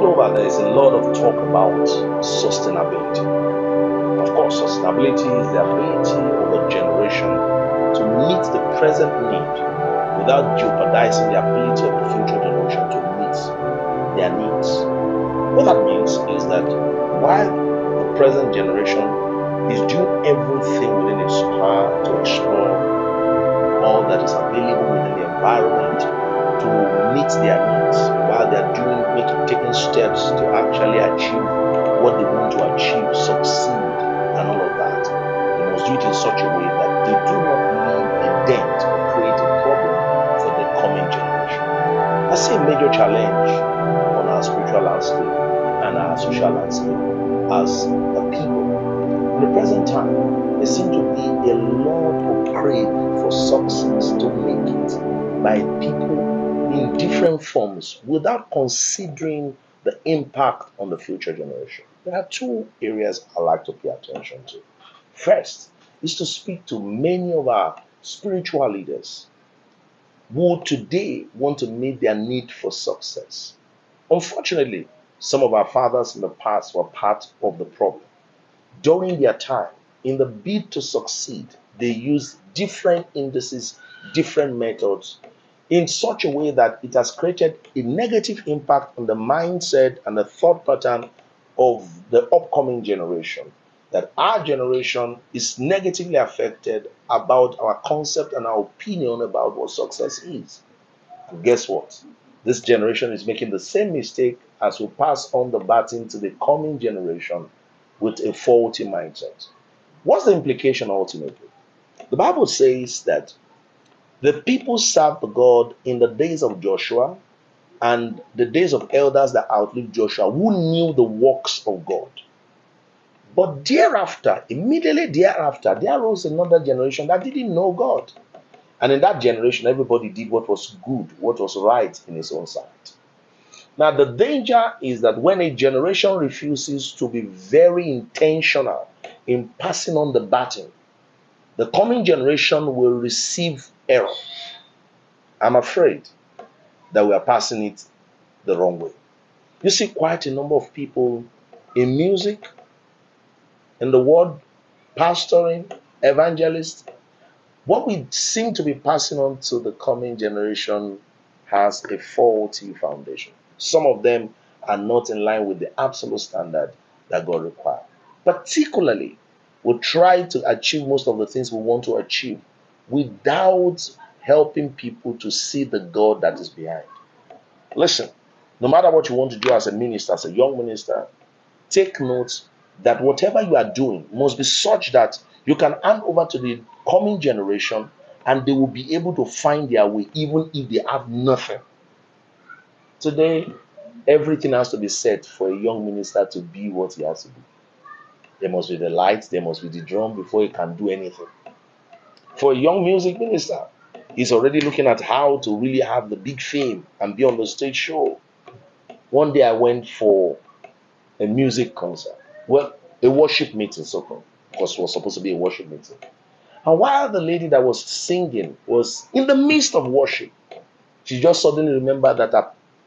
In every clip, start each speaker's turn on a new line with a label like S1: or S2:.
S1: world over, there is a lot of talk about sustainability. Of course, sustainability is the ability of a generation to meet the present need without jeopardizing the ability of the future generation to meet their needs. What that means is that while the present generation is doing everything within its power to explore all that is available within the environment to meet their needs, while they are taking steps to actually achieve what they want to achieve, succeed, and all of that, they must do it in such a way that they do not leave a dent or create a problem for the coming generation. I see a major challenge on our spiritual landscape and our social landscape as a people. In the present time, there seems to be a lot of crave for success to make it by people in different forms without considering the impact on the future generation. There are two areas I like to pay attention to. First is to speak to many of our spiritual leaders who today want to meet their need for success. Unfortunately, some of our fathers in the past were part of the problem. During their time, in the bid to succeed, they used different indices, different methods in such a way that it has created a negative impact on the mindset and the thought pattern of the upcoming generation. That our generation is negatively affected about our concept and our opinion about what success is. And guess what? This generation is making the same mistake as we pass on the baton to the coming generation with a faulty mindset. What's the implication ultimately? The Bible says that the people served the God in the days of Joshua and the days of elders that outlived Joshua who knew the works of God. But thereafter, immediately thereafter, there arose another generation that didn't know God. And in that generation, everybody did what was good, what was right in his own sight. Now, the danger is that when a generation refuses to be very intentional in passing on the baton, the coming generation will receive error. I'm afraid that we are passing it the wrong way. You see quite a number of people in music, in the world, pastoring, evangelists. What we seem to be passing on to the coming generation has a faulty foundation. Some of them are not in line with the absolute standard that God requires. Particularly, we try to achieve most of the things we want to achieve without helping people to see the God that is behind. Listen, no matter what you want to do as a minister, as a young minister, take note that whatever you are doing must be such that you can hand over to the coming generation and they will be able to find their way even if they have nothing. Today, everything has to be set for a young minister to be what he has to be. There must be the lights, there must be the drum before he can do anything. For a young music minister, he's already looking at how to really have the big fame and be on the stage show. One day I went for a music concert. Well, a worship meeting, so-called, because it was supposed to be a worship meeting. And while the lady that was singing was in the midst of worship, she just suddenly remembered that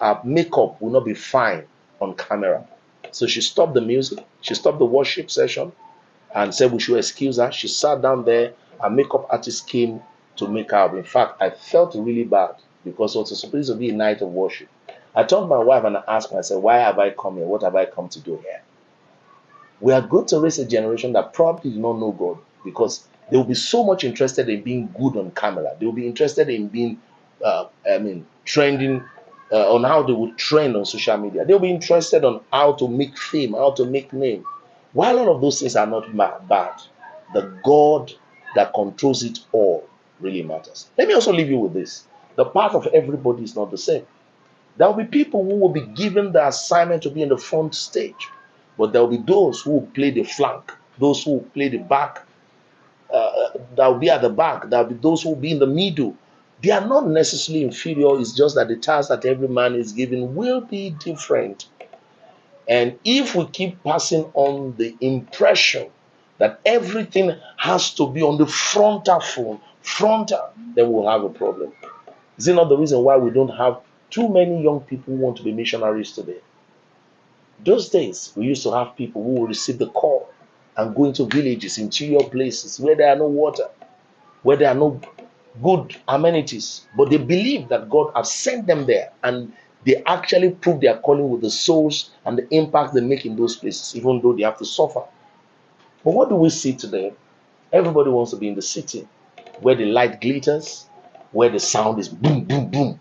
S1: her makeup would not be fine on camera. So she stopped the music, she stopped the worship session, and said we should excuse her. She sat down there, her makeup artist came to make her up. In fact, I felt really bad because it was supposed to be a night of worship. I told my wife and I asked myself, why have I come here? What have I come to do here? We are going to raise a generation that probably do not know God because they will be so much interested in being good on camera. They will be interested in being, trending on how they will trend on social media. They'll be interested on how to make fame, how to make name. While all of those things are not bad, the God that controls it all really matters. Let me also leave you with this. The path of everybody is not the same. There will be people who will be given the assignment to be in the front stage, but there will be those who will play the flank, those who will play the back, that will be at the back, there will be those who will be in the middle. They are not necessarily inferior, it's just that the task that every man is given will be different. And if we keep passing on the impression that everything has to be on the frontal, then we'll have a problem. Is it not the reason why we don't have too many young people who want to be missionaries today? Those days, we used to have people who will receive the call and go into villages, interior places where there are no water, where there are no good amenities, but they believe that God has sent them there, and they actually prove their calling with the souls and the impact they make in those places, even though they have to suffer. But what do we see today? Everybody wants to be in the city where the light glitters, where the sound is boom, boom, boom.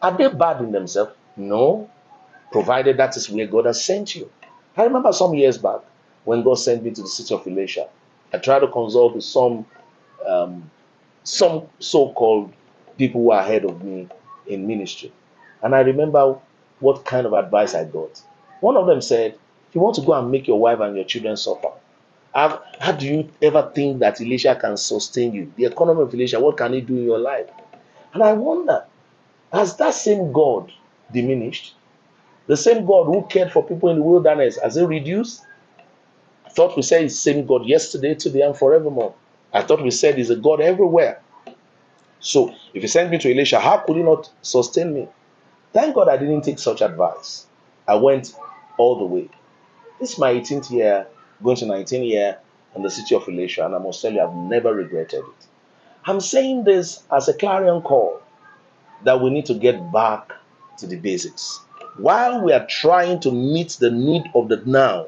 S1: Are they bad in themselves? No, provided that is where God has sent you. I remember some years back when God sent me to the city of Elisha. I tried to consult with um, some so-called people who are ahead of me in ministry. And I remember what kind of advice I got. One of them said, if you want to go and make your wife and your children suffer, how do you ever think that Elisha can sustain you? The economy of Elisha, what can he do in your life? And I wonder, has that same God diminished? The same God who cared for people in the wilderness, has it reduced? I thought we said it's the same God yesterday, today, and forevermore. I thought we said he's a God everywhere. So if he sent me to Elisha, how could he not sustain me? Thank God I didn't take such advice. I went all the way. This is my 18th year, going to 19th year in the city of Elisha, and I must tell you, I've never regretted it. I'm saying this as a clarion call that we need to get back to the basics. While we are trying to meet the need of the now,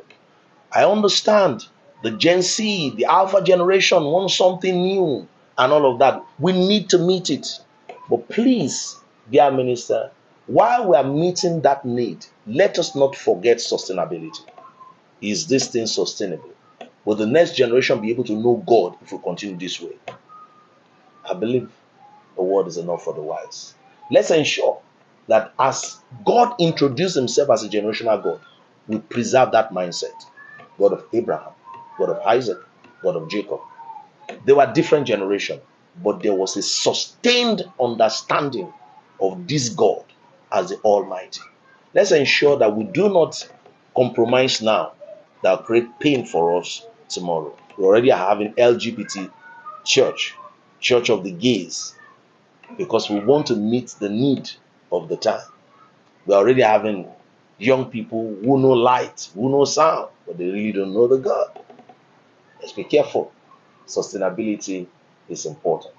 S1: I understand the Gen Z, the Alpha generation wants something new and all of that. We need to meet it. But please, dear minister, while we are meeting that need, let us not forget sustainability. Is this thing sustainable? Will the next generation be able to know God if we continue this way? I believe the word is enough for the wise. Let's ensure that as God introduced himself as a generational God, we preserve that mindset. God of Abraham, God of Isaac, God of Jacob. They were different generations, but there was a sustained understanding of this God as the Almighty. Let's ensure that we do not compromise now that will create pain for us tomorrow. We already are having LGBT church, church of the gays, because we want to meet the need of the time. We're already having young people who know light, who know sound, but they really don't know the God. Let's be careful. Sustainability is important.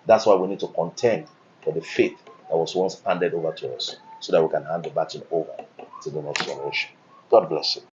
S1: That's why we need to contend for the faith that was once handed over to us so that we can hand the baton over to the next generation. God bless you.